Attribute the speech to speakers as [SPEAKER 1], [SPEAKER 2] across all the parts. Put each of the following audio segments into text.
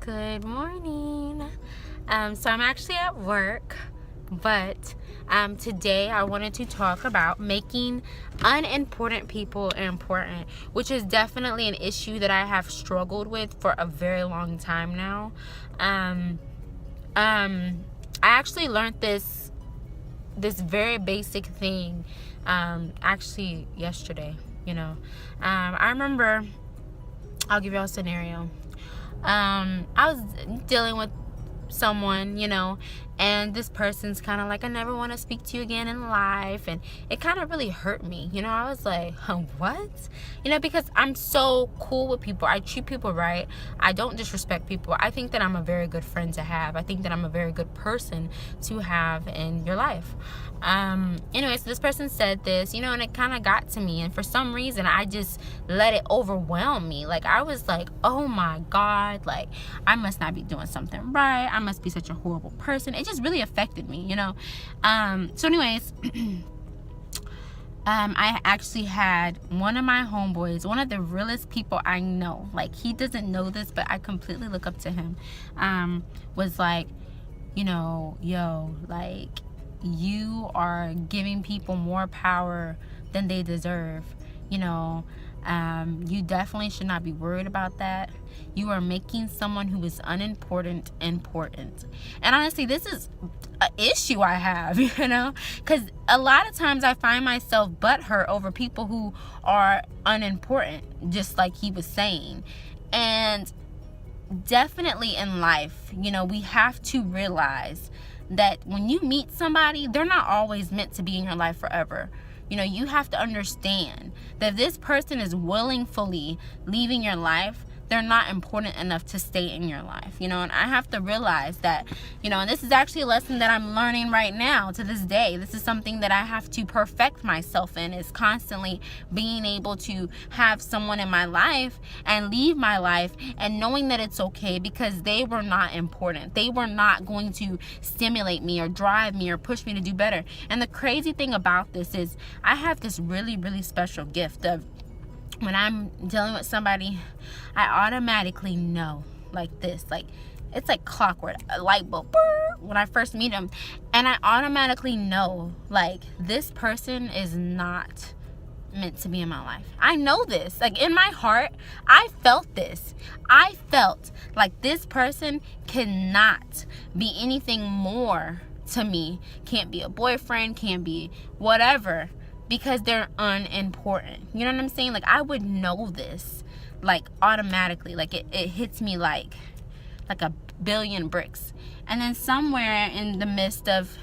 [SPEAKER 1] Good morning. So I'm actually at work, but today I wanted to talk about making unimportant people important, which is definitely an issue that I have struggled with for a very long time now. I actually learned this very basic thing actually yesterday. I remember. I'll give y'all a scenario. I was dealing with someone, and this person's kind of like, I never want to speak to you again in life, and it kind of really hurt me. I was like, what? Because I'm so cool with people. I treat people right. I don't disrespect people. I think that I'm a very good friend to have. I think that I'm a very good person to have in your life. So this person said this, and it kind of got to me, and for some reason I just let it overwhelm me. Like, I was like, oh my God, like, I must not be doing something right. I must be such a horrible person. It just really affected me. I actually had one of my homeboys, one of the realest people I know, like, he doesn't know this, but I completely look up to him, was like, yo, like, you are giving people more power than they deserve. You definitely should not be worried about that. You are making someone who is unimportant important. And honestly, this is an issue I have, because a lot of times I find myself butthurt over people who are unimportant, just like he was saying. And definitely in life, we have to realize that when you meet somebody, they're not always meant to be in your life forever. You have to understand that if this person is willingly leaving your life, they're not important enough to stay in your life, and I have to realize that, and this is actually a lesson that I'm learning right now to this day. This is something that I have to perfect myself in, is constantly being able to have someone in my life and leave my life and knowing that it's okay, because they were not important. They were not going to stimulate me or drive me or push me to do better. And the crazy thing about this is I have this really, really special gift of, when I'm dealing with somebody, I automatically know, like this, like, it's like clockwork, a light bulb, when I first meet them, and I automatically know, like, this person is not meant to be in my life. I know this, like, in my heart, I felt this. I felt like this person cannot be anything more to me, can't be a boyfriend, can't be whatever, because they're unimportant. You know what I'm saying? Like, I would know this, like, automatically. Like, it hits me like a billion bricks. And then somewhere in the midst of,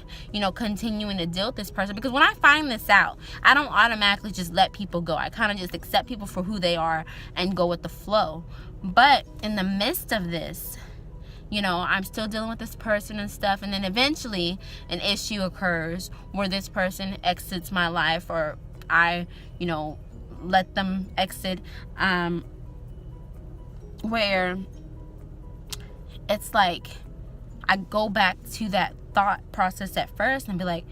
[SPEAKER 1] continuing to deal with this person, because when I find this out, I don't automatically just let people go. I kind of just accept people for who they are and go with the flow. But in the midst of this, I'm still dealing with this person and stuff, and then eventually an issue occurs where this person exits my life, or I, let them exit, where it's like I go back to that thought process at first and be like,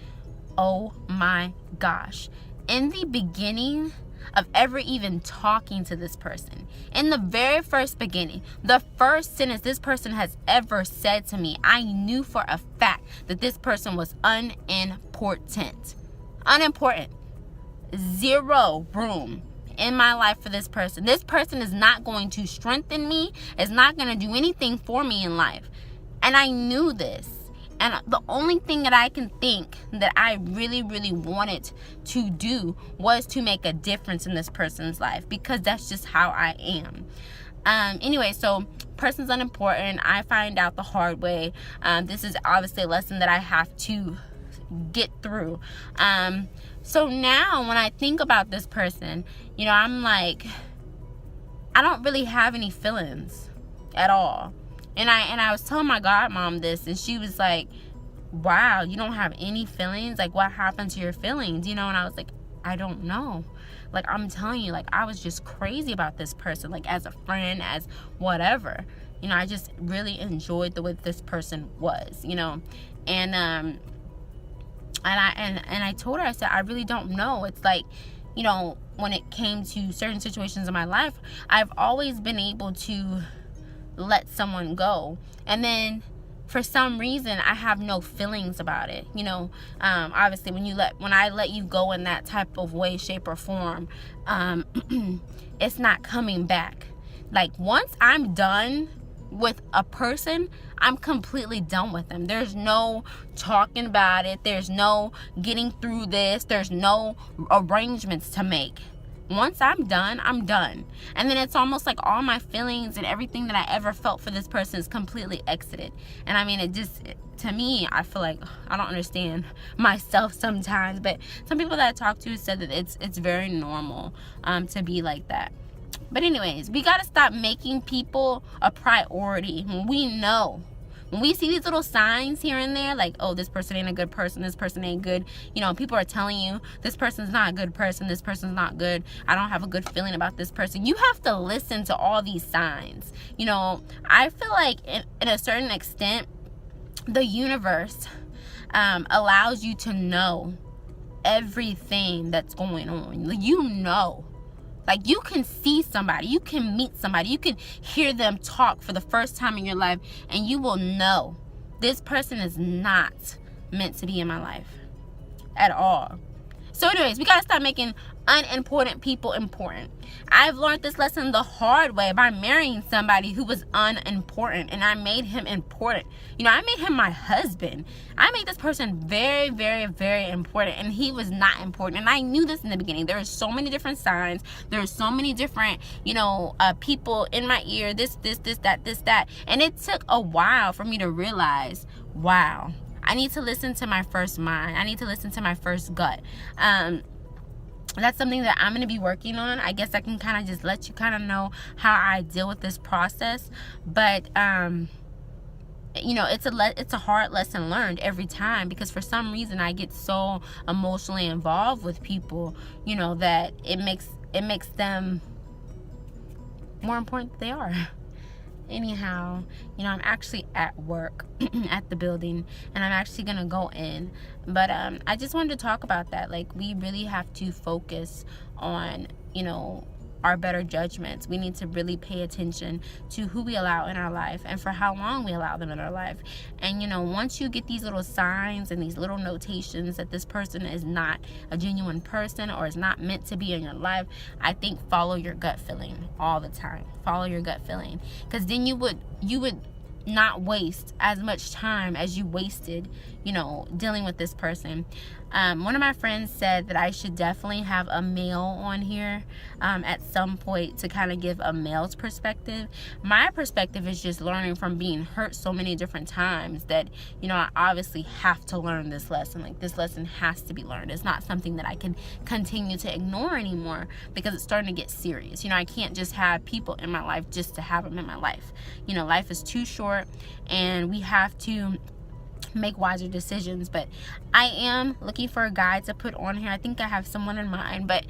[SPEAKER 1] oh my gosh, in the beginning of ever even talking to this person, in the very first beginning, the first sentence this person has ever said to me, I knew for a fact that this person was unimportant. Zero room in my life for this person. This person is not going to strengthen me, is not going to do anything for me in life. And I knew this. And the only thing that I can think that I really, really wanted to do was to make a difference in this person's life, because that's just how I am. Anyway, so person's unimportant. I find out the hard way. This is obviously a lesson that I have to get through. So now when I think about this person, I'm like, I don't really have any feelings at all. And I was telling my godmom this, and she was like, wow, you don't have any feelings? Like, what happened to your feelings? And I was like, I don't know. Like, I'm telling you, like, I was just crazy about this person, like, as a friend, as whatever. I just really enjoyed the way this person was, and I told her, I said, I really don't know. It's like, when it came to certain situations in my life, I've always been able to let someone go, and then for some reason I have no feelings about it. Obviously when I let you go in that type of way, shape, or form, it's not coming back. Like, once I'm done with a person, I'm completely done with them. There's no talking about it. There's no getting through this. There's no arrangements to make. Once I'm done, I'm done. And then it's almost like all my feelings and everything that I ever felt for this person is completely exited. And I mean, to me, I feel like I don't understand myself sometimes. But some people that I talked to said that it's very normal to be like that. But anyways, we got to stop making people a priority. We know. When we see these little signs here and there, like, oh, this person ain't a good person, this person ain't good. People are telling you, this person's not a good person, this person's not good. I don't have a good feeling about this person. You have to listen to all these signs. I feel like in a certain extent, the universe allows you to know everything that's going on. Like, you can see somebody, you can meet somebody, you can hear them talk for the first time in your life, and you will know this person is not meant to be in my life at all. So anyways, we got to stop making unimportant people important. I've learned this lesson the hard way by marrying somebody who was unimportant, and I made him important. I made him my husband. I made this person very, very, very important, and he was not important. And I knew this in the beginning. There were so many different signs. There were so many different, people in my ear, this, that. And it took a while for me to realize, wow, I need to listen to my first mind. I need to listen to my first gut. That's something that I'm going to be working on. I guess I can kind of just let you kind of know how I deal with this process. But, it's a hard lesson learned every time, because for some reason I get so emotionally involved with people, that it makes them more important than they are. Anyhow, I'm actually at work at the building, and I'm actually gonna go in, but I just wanted to talk about that. Like, we really have to focus on our better judgments. We need to really pay attention to who we allow in our life and for how long we allow them in our life. And once you get these little signs and these little notations that this person is not a genuine person or is not meant to be in your life, I think follow your gut feeling all the time. Follow your gut feeling, because then you would not waste as much time as you wasted dealing with this person. One of my friends said that I should definitely have a male on here at some point to kind of give a male's perspective. My perspective is just learning from being hurt so many different times that I obviously have to learn this lesson. Like, this lesson has to be learned. It's not something that I can continue to ignore anymore, because it's starting to get serious. I can't just have people in my life just to have them in my life. Life is too short, and we have to make wiser decisions. But I am looking for a guy to put on here. I think I have someone in mind, but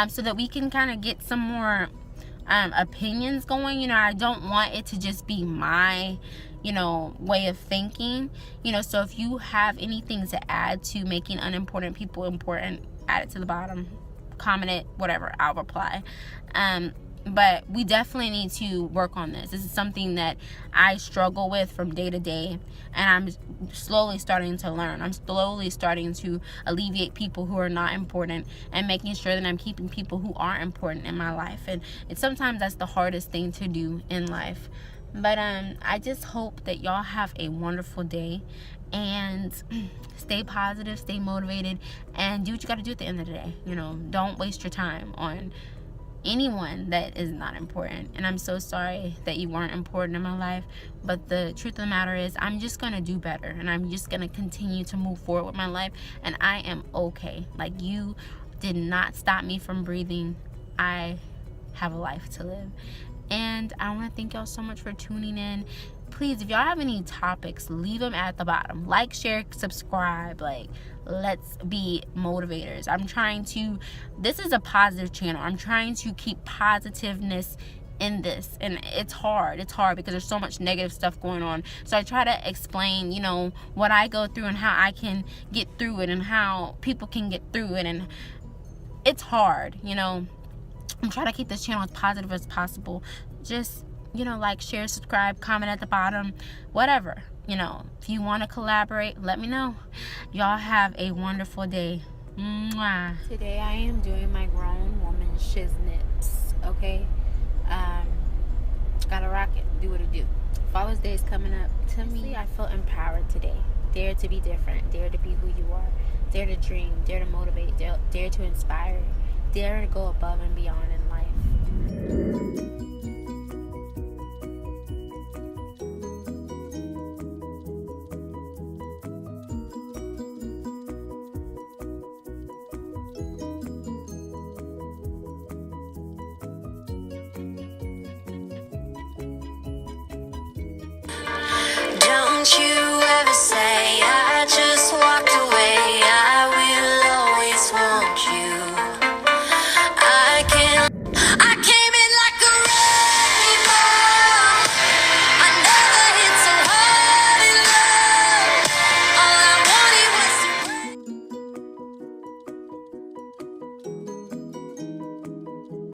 [SPEAKER 1] so that we can kind of get some more opinions going. I don't want it to just be my way of thinking. So if you have anything to add to making unimportant people important, add it to the bottom, comment it, whatever, I'll reply. But we definitely need to work on this. This is something that I struggle with from day to day, and I'm slowly starting to learn. I'm slowly starting to alleviate people who are not important and making sure that I'm keeping people who are important in my life. And sometimes that's the hardest thing to do in life. But I just hope that y'all have a wonderful day, and stay positive, stay motivated, and do what you got to do at the end of the day. Don't waste your time on anyone that is not important. And I'm so sorry that you weren't important in my life, but the truth of the matter is I'm just gonna do better, and I'm just gonna continue to move forward with my life, and I am okay. Like, you did not stop me from breathing. I have a life to live, and I want to thank y'all so much for tuning in. Please, if y'all have any topics, leave them at the bottom. Like, share, subscribe. Like, let's be motivators. This is a positive channel. I'm trying to keep positiveness in this, and it's hard because there's so much negative stuff going on. So I try to explain what I go through and how I can get through it, and how people can get through it. And it's hard. I'm trying to keep this channel as positive as possible. Just like, share, subscribe, comment at the bottom, whatever. If you want to collaborate, let me know. Y'all have a wonderful day. Mwah. Today I am doing my grown woman shiznits, okay? Gotta rock it, do what it do. Father's Day is coming up. To me, I feel empowered today. Dare to be different. Dare to be who you are. Dare to dream. Dare to motivate. Dare to inspire. Dare to go above and beyond in life.